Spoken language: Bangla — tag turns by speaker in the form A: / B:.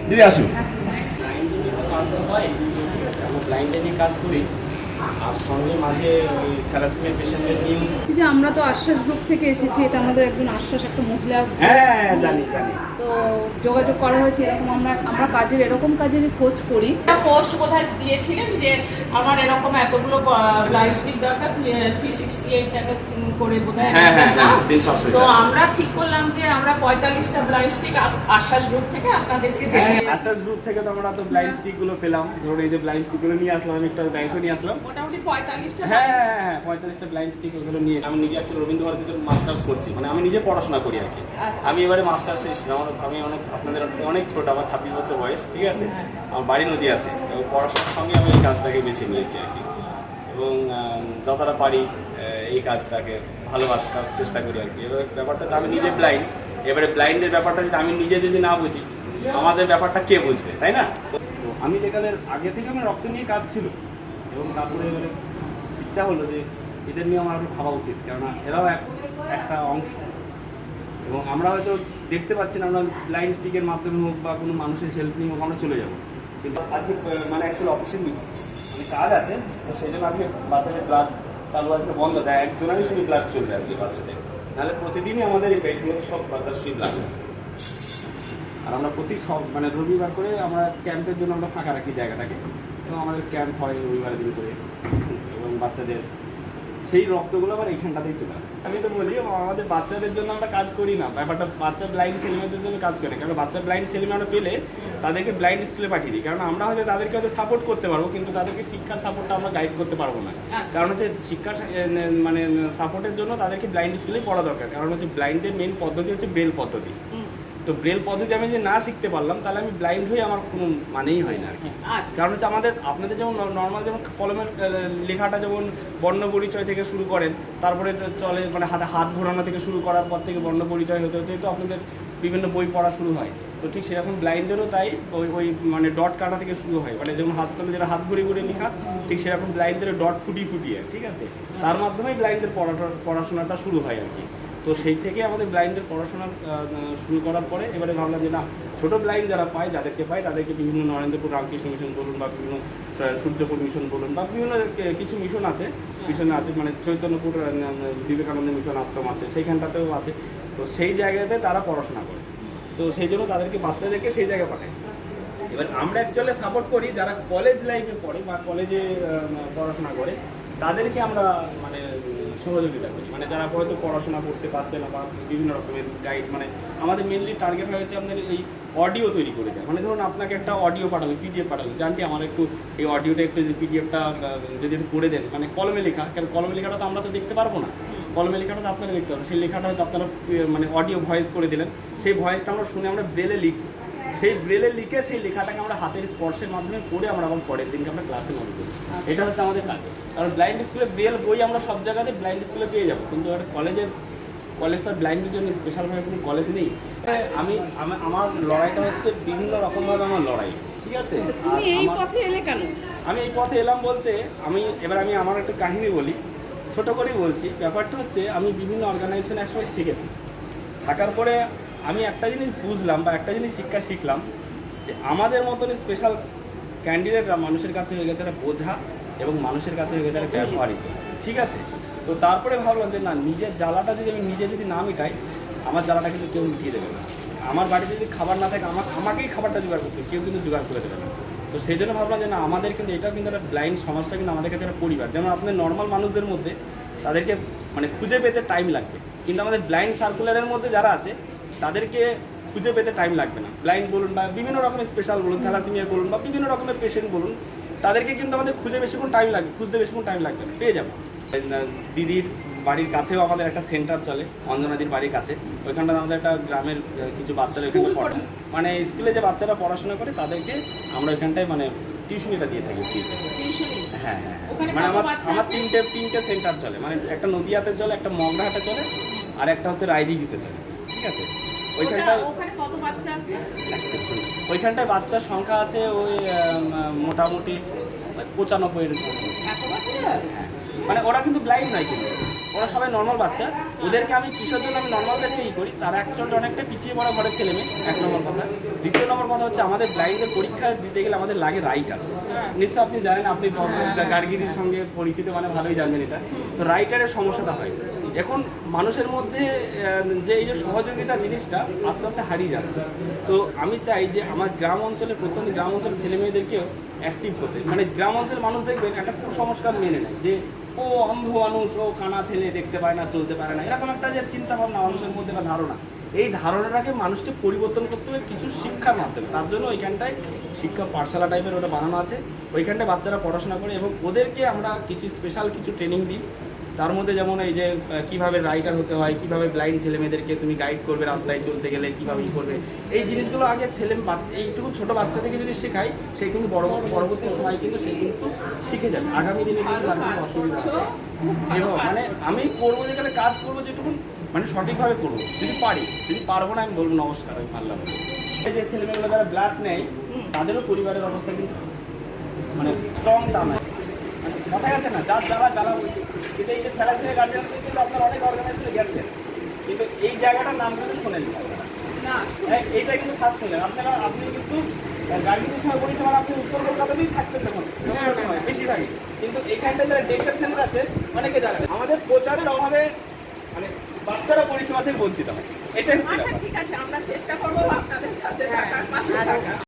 A: দিদি আসুন।
B: ব্লাইন্ডে নিয়ে কাজ করি আর সঙ্গে মাঝে ওই থ্যালাসেমিয়া পেশেন্টদের নিয়ে।
C: যে আমরা তো আশ্বাস গ্রুপ থেকে এসেছি, এটা আমাদের একজন আশ্বাস একটা মহিলা।
B: হ্যাঁ জানি জানি।
C: তো যোগাযোগ করা হয়েছে, এরকম আমরা কাজের এরকম কাজেরই খোঁজ করি।
D: পোস্ট কোথায় দিয়েছিলেন যে আমার এরকম এতগুলো লাইভ স্টিক দরকার 368 টাকা করে বোধহয়। তো আমরা ঠিক করলাম যে আমরা 45টা ব্লাইন্ড স্টিক আশ্বাস গ্রুপ থেকে আপনাদেরকে দেব।
B: আশ্বাস গ্রুপ থেকে তো আমরা তো ব্লাইন্ড স্টিক গুলো পেলাম। ধরুন এই যে ব্লাইন্ড স্টিক গুলো নিয়ে আসলাম, আমি একটা ব্যাংকে নিয়ে আসলাম।
D: মোটামুটি 45টা।
B: হ্যাঁ 45টা ব্লাইন্ড স্টিক ওগুলো নিয়ে আমি নিজে অ্যাকচুয়ালি রবীন্দ্র ভারতীতে মাস্টার্স করছি, মানে আমি নিজে পড়াশোনা করি আর কি। আমি এবারে মাস্টার্স এসেছিলাম, আমি আপনাদের অনেক ছোট, আমার 26 বছর বয়স, ঠিক আছে। আমার বাড়ি নদীয়াতে, এবং পড়াশোনার সঙ্গে আমি এই কাজটাকে বেছে নিয়েছি আর কি। এবং যতটা পারি এই কাজটাকে ভালোবাসার চেষ্টা করি আর কি। এবার ব্যাপারটা আমি নিজে ব্লাইন্ড, এবারে ব্লাইন্ডের ব্যাপারটা যদি আমি নিজে যদি না বুঝি, আমাদের ব্যাপারটা কে বুঝবে, তাই না? তো আমি যেখানে আগে থেকে আমার রক্ত নিয়ে কাজ ছিল, এবং তারপরে এবারে ইচ্ছা হলো যে এদের নিয়ে আমার ভাবা উচিত, কেননা এরাও একটা অংশ। এবং আমরা হয়তো দেখতে পাচ্ছি না, আমরা ব্লাইন্ড স্টিকের মাধ্যমে হোক বা কোনো মানুষের হেল্প নিয়ে হোক আমরা চলে যাবো, কিন্তু আজকে মানে অ্যাকচুয়ালি অফিসের মানে কাজ আছে, তো সেই জন্য আজকে বাচ্চাদের ব্লাড চালু আছে, বন্ধ আছে, একজনেরই শুধু ব্লাড চলবে আর কি বাচ্চাদের। নাহলে প্রতিদিনই আমাদের এই পেটগুলো সব বাচ্চার শুধু ব্লাড। আর আমরা মানে রবিবার করে আমরা ক্যাম্পের জন্য আমরা ফাঁকা রাখি জায়গাটাকে, এবং আমাদের ক্যাম্প হয় রবিবারের দিন করে, এবং বাচ্চাদের সেই রক্তগুলো আবার এইখানটাতেই চলে আসে। আমি তো বলি আমাদের বাচ্চাদের জন্য আমরা কাজ করি না, ব্যাপারটা বাচ্চা ব্লাইন্ড ছেলেমেয়েদের জন্য কাজ করে। কারণ বাচ্চা ব্লাইন্ড ছেলেমেয়ে আমরা পেলে তাদেরকে ব্লাইন্ড স্কুলে পাঠিয়ে দিই, কারণ আমরা হয়তো তাদেরকে হয়তো সাপোর্ট করতে পারবো, কিন্তু তাদেরকে শিক্ষার সাপোর্টটা আমরা গাইড করতে পারবো না। কারণ হচ্ছে শিক্ষার মানে সাপোর্টের জন্য তাদেরকে ব্লাইন্ড স্কুলেই পড়া দরকার। কারণ হচ্ছে ব্লাইন্ডের মেন পদ্ধতি হচ্ছে ব্রেল পদ্ধতি। তো ব্রেল পদ্ধতি আমি যদি না শিখতে পারলাম, তাহলে আমি ব্লাইন্ড হয়ে আমার কোনো মানেই হয় না আর কি। কারণ হচ্ছে আপনাদের যেমন নর্মাল যেমন কলমের লেখাটা যেমন বর্ণ পরিচয় থেকে শুরু করেন, তারপরে চলে মানে হাত ঘোরানো থেকে শুরু করার পর থেকে বর্ণ পরিচয় হতে হতে তো আপনাদের বিভিন্ন বই পড়া শুরু হয়। তো ঠিক সেরকম ব্লাইন্ডেরও তাই ওই মানে ডট কাটা থেকে শুরু হয়, মানে যেমন হাত তলে যেটা হাত ঘুরিয়ে ঘুরিয়ে লেখা, ঠিক সেরকম ব্লাইন্ডের ডট ফুটিয়ে, ঠিক আছে, তার মাধ্যমেই ব্লাইন্ডের পড়াশোনাটা শুরু হয় আর কি। তো সেই থেকে আমাদের ব্লাইন্ডের পড়াশোনা শুরু করার পরে এবারে ভাবলাম যে না, ছোটো ব্লাইন্ড যারা পায়, যাদেরকে পায় তাদেরকে বিভিন্ন নরেন্দ্রপুর রামকৃষ্ণ মিশন বলুন, বা বিভিন্ন সূর্যপুর মিশন বলুন, বা বিভিন্ন কিছু মিশনে আছে, মানে চৈতন্যপুর বিবেকানন্দ মিশন আশ্রম আছে, সেইখানটাতেও আছে। তো সেই জায়গাতে তারা পড়াশোনা করে, তো সেই জন্য তাদেরকে বাচ্চাদেরকে সেই জায়গায় পাঠায়। এবার আমরা অ্যাকচুয়ালি সাপোর্ট করি যারা কলেজ লাইফে পড়ে বা কলেজে পড়াশোনা করে, তাদেরকে আমরা মানে সহযোগিতা করি। মানে যারা হয়তো পড়াশোনা করতে পারছে না, বা বিভিন্ন রকমের গাইড, মানে আমাদের মেনলি টার্গেট হয়েছে আপনাদের এই অডিও তৈরি করে দেয়। মানে ধরুন আপনাকে একটা অডিও পাঠালো, পিডিএফ পাঠালো, জানটি আমার একটু এই অডিওটা একটু যে পিডিএফটা যদি একটু করে দেন, মানে কলমে লেখা, কারণ কলমে লেখাটা তো আমরা তো দেখতে পারবো না, কলমে লেখাটা তো আপনারা দেখতে পারবেন। সেই লেখাটা হয়তো আপনারা মানে অডিও ভয়েস করে দিলেন, সেই ভয়েসটা আমরা শুনে আমরা ব্রেলে লিখব, সেই ব্রেলে লিখে সেই লেখাটাকে আমরা হাতের স্পর্শের মাধ্যমে পড়ে আমরা আবার পরের দিনকে আমরা ক্লাসে মনে করি। এটা হচ্ছে আমাদের কাজ। কারণ ব্লাইন্ড স্কুলে ব্রেল বই আমরা সব জায়গাতে ব্লাইন্ড স্কুলে পেয়ে যাবো, কিন্তু একটা কলেজ তো ব্লাইন্ডের জন্য স্পেশালভাবে কোনো কলেজ নেই। আমার লড়াইটা হচ্ছে বিভিন্ন রকমভাবে আমার লড়াই, ঠিক আছে।
C: তুমি এই পথে এলে কেন?
B: আমি এই পথে এলাম বলতে আমি আমার একটা কাহিনী বলি, ছোট করেই বলছি। ব্যাপারটা হচ্ছে আমি বিভিন্ন অর্গানাইজেশনে একসময় থেকেছি, থাকার পরে আমি একটা জিনিস বুঝলাম বা একটা জিনিস শিখলাম যে আমাদের মতন স্পেশাল ক্যান্ডিডেটরা মানুষের কাছে হয়ে গেছে একটা বোঝা, এবং মানুষের কাছে হয়ে গেছে একটা ব্যবহারিত, ঠিক আছে। তো তারপরে ভাবলাম যে না, নিজের জ্বালাটা যদি আমি নিজে যদি না মিটাই, আমার জ্বালাটা কিন্তু কেউ মিটিয়ে দেবে না। আমার বাড়িতে যদি খাবার না থাকে, আমাকেই খাবারটা জোগাড় করতে, কেউ কিন্তু জোগাড় করে দেবে না। তো সেই জন্য ভাবলাম যে না, আমাদের কিন্তু এটাও কিন্তু একটা ব্লাইন্ড সমাজটা কিন্তু আমাদের কাছে একটা পরিবার। যেমন আপনার নর্মাল মানুষদের মধ্যে তাদেরকে মানে খুঁজে পেতে টাইম লাগবে, কিন্তু আমাদের ব্লাইন্ড সার্কুলারের মধ্যে যারা আছে তাদেরকে খুঁজে পেতে টাইম লাগবে না। ব্লাইন্ড বলুন বা বিভিন্ন রকমের স্পেশাল বলুন, থ্যালাসেমিয়া বলুন, বা বিভিন্ন রকমের পেশেন্ট বলুন, তাদেরকে কিন্তু আমাদের খুঁজতে বেশিক্ষণ টাইম লাগবে না, পেয়ে যাবো। দিদির বাড়ির কাছেও আমাদের একটা সেন্টার চলে, অঞ্জনাদির বাড়ির কাছে। ওইখানটা আমাদের একটা গ্রামের কিছু বাচ্চারা ওইখানে পড়ে, মানে স্কুলে যে বাচ্চারা পড়াশোনা করে তাদেরকে আমরা ওইখানটায় মানে টিউশনিটা দিয়ে থাকি ফ্রিতে। হ্যাঁ, মানে আমার তিনটে সেন্টার চলে, মানে একটা নদিয়াতে চলে, একটা মগরাহাটে চলে, আর একটা হচ্ছে রায়দিঘিতে চলে, ঠিক আছে। ওইখানটায় বাচ্চার সংখ্যা আছে ওই মোটামুটি 95 এর।
D: এত বাচ্চা?
B: হ্যাঁ, মানে ওরা কিন্তু ব্লাইন্ড নয়, কিন্তু ওরা সবাই নর্মাল বাচ্চা, ওদেরকে আমি কিসের জন্য আমি নর্মালদেরকে করি, তারা অ্যাকচুয়ালি অনেকটা পিছিয়ে পড়া ঘরের ছেলে মেয়ে, 1 নম্বর কথা। 2 নম্বর কথা হচ্ছে আমাদের ব্লাইন্ডদের পরীক্ষা দিতে গেলে আমাদের লাগে রাইটার। নিশ্চয় আপনি জানেন, আপনি গার্গিরির সঙ্গে পরিচিত, মানে ভালোই জানবেন এটা। তো রাইটারের সমস্যাটা হয় এখন মানুষের মধ্যে, যে এই যে সহযোগিতা জিনিসটা আস্তে আস্তে হারিয়ে যাচ্ছে। তো আমি চাই যে আমার গ্রাম অঞ্চলে, প্রত্যন্ত গ্রাম অঞ্চলের ছেলে মেয়েদেরকেও অ্যাক্টিভ করতে। মানে গ্রাম অঞ্চলের মানুষ দেখবেন একটা কুসংস্কার মেনে নেয় যে ও অন্ধ মানুষ, ও কানা ছেলে, দেখতে পায় না, চলতে পারে না, এরকম একটা যে চিন্তা ভাবনা মানুষের মধ্যে বা ধারণা, এই ধারণাটাকে মানুষকে পরিবর্তন করতে হবে কিছু শিক্ষার মাধ্যমে। তার জন্য ওইখানটায় শিক্ষা পাঠশালা টাইপের ওটা বানানো আছে, ওইখানটায় বাচ্চারা পড়াশোনা করে এবং ওদেরকে আমরা কিছু স্পেশাল কিছু ট্রেনিং দিই। তার মধ্যে যেমন এই যে কীভাবে রাইটার হতে হয়, কীভাবে ব্লাইন্ড ছেলেমেয়েদেরকে তুমি গাইড করবে, রাস্তায় চলতে গেলে কীভাবে করবে, এই জিনিসগুলো আগে এইটুকু ছোটো বাচ্চা থেকে যদি শেখাই, সে কিন্তু পরবর্তী সময় কিন্তু সে কিন্তু শিখে যাবে, আগামী দিনে কিন্তু তার কোনো অসুবিধা হবে। এবং মানে আমি করবো যেখানে কাজ করবো যেটুকু মানে সঠিকভাবে করবো, যদি পারি, যদি পারবো না আমি বলবো নমস্কার, আমি পারলাম না। এই যে ছেলেমেয়েগুলো যারা ব্লাড নেয় তাদেরও পরিবারের অবস্থা কিন্তু মানে স্ট্রং তা নয়, মানে কথায় আছে না, যারা কিন্তু এই যে থ্যালাসেমিয়া গার্জিয়ানশিপ কিন্তু আপনার অনেক অর্গানাইজেশনে গেছে, কিন্তু এই জায়গাটার নাম কিন্তু শোনেন না, এইটা কিন্তু ফার্স্ট শুনলেন আপনারা। আপনি কিন্তু গার্জিয়ানের সময় পরিষেবা আপনি উত্তর কলকাতাতেই থাকতেন তখন সময় বেশিরভাগই, কিন্তু এইখানটা যারা ডে কেয়ার সেন্টার আছে অনেকে জানেন। আমাদের প্রচারের অভাবে মানে বাচ্চারা পরিষেবা থেকে বঞ্চিত হয়, এটাই হচ্ছে
D: আচ্ছা ঠিক আছে, আমরা চেষ্টা করবো আপনাদের সাথে থাকার, পাশে থাকা।